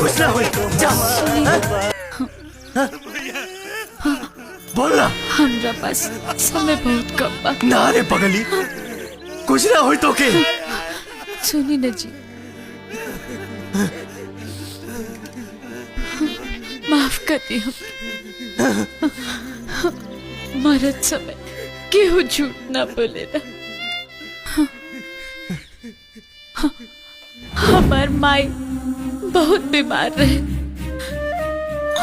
कुछ ना हो जा। बोल ना। हमरा पास समय बहुत कम बा। ना रे पगली, कुछ ना हो तो के। सुनी न जी, माफ कर दी हम। मरत समय केहू झूठ ना बोलेला। हमार माई बहुत बीमार रहे,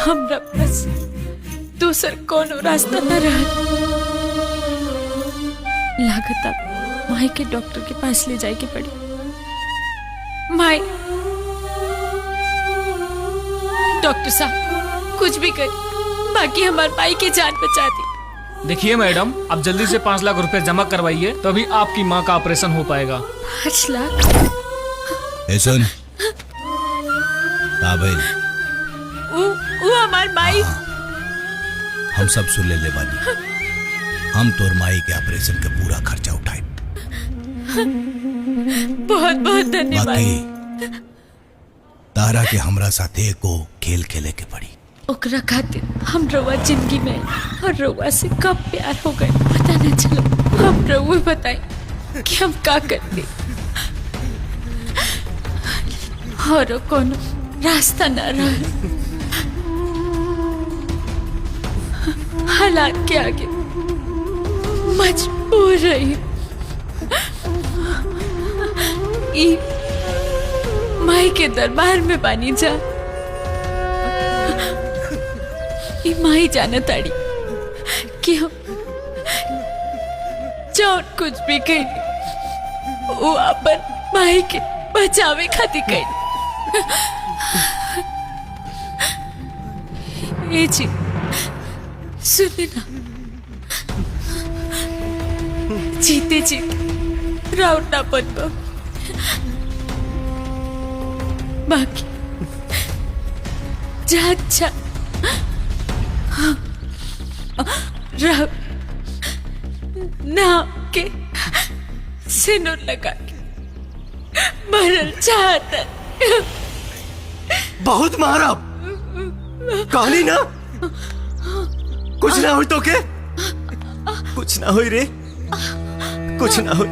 हमरा पास दूसर कोनो रास्ता न रहा। लागत माई के डॉक्टर के पास ले जाए के पड़ी। माई, डॉक्टर साहब कुछ भी कर, बाकी हमारे माई की जान बचा दी। देखिए मैडम, आप जल्दी से 5 लाख रुपए जमा करवाइए, तभी आपकी माँ का ऑपरेशन हो पाएगा। 5 लाख? सुन भाई, वो हमार माई। हम सब सुन ले बानी। हम तोर माई के ऑपरेशन का पूरा खर्चा उठाए। बहुत बहुत धन्यवाद। बाकी तारा के हमरा साथे को खेल खेले के पड़ी। ओकरा खातिर हम रउआ जिंदगी में और रउआ से कब प्यार हो गए पता न चलो। हम रउआ बताई कि हम का करते और कोनो रास्ता न रहा। हालात के आगे मजबूर रही। माई के दरबार में बानी जा। माई जाना ताड़ी कि हम जौन कुछ भी कही वो अपन माई के बचावे खातिर कही। ये जी सुने ना, जीते जीते राउंड ना बनबो, बाकी जा अच्छा राउंड नाम के सिनुर लगा के मरल चाहता। बहुत मारा कहानी ना, कुछ ना हो तो के। कुछ ना हो रे, कुछ ना हो।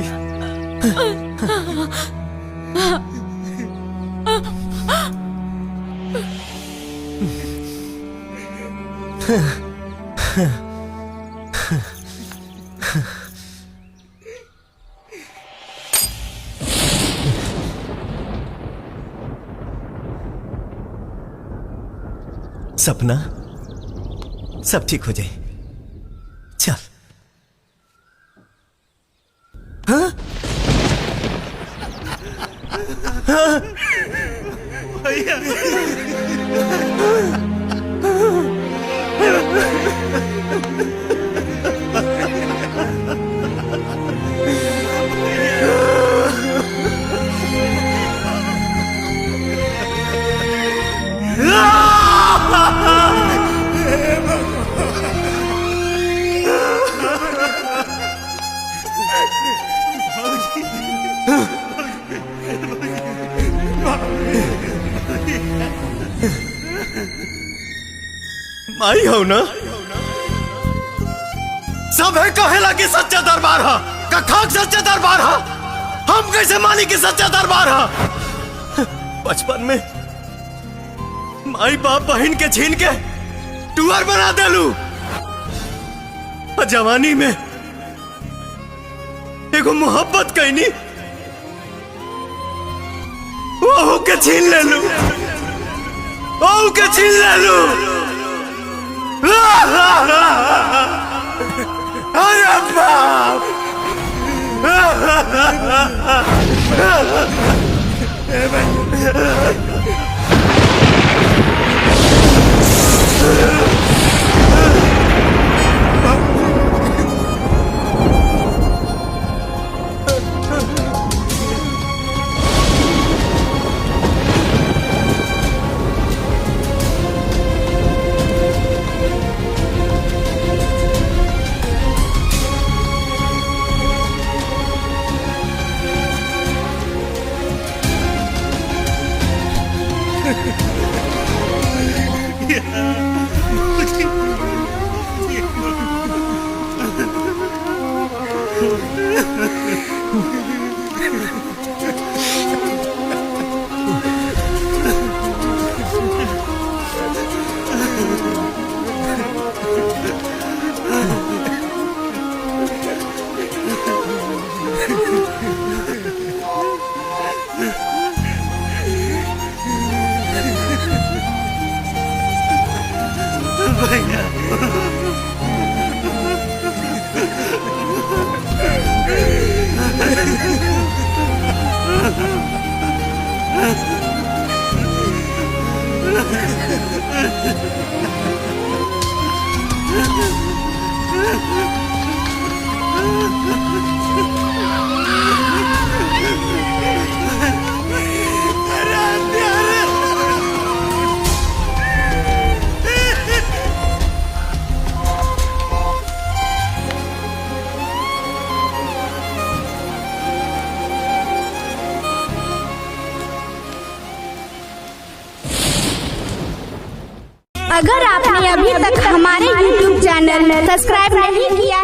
सपना सब ठीक हो जाए। चल। हाँ? हाँ? भैया माई हो ना, सब है कहेला कि सच्चा दरबार है, कखाक सच्चा दरबार है। हम कैसे मानी कि सच्चा दरबार है? बचपन में माई बाप बहन के छीन के टूअर बना देलू, और जवानी में एगो मोहब्बत कहनी वो के छीन ले लू, वो के छीन ले लू। अरे बाप! अगर आपने अभी तक हमारे YouTube चैनल सब्सक्राइब नहीं किया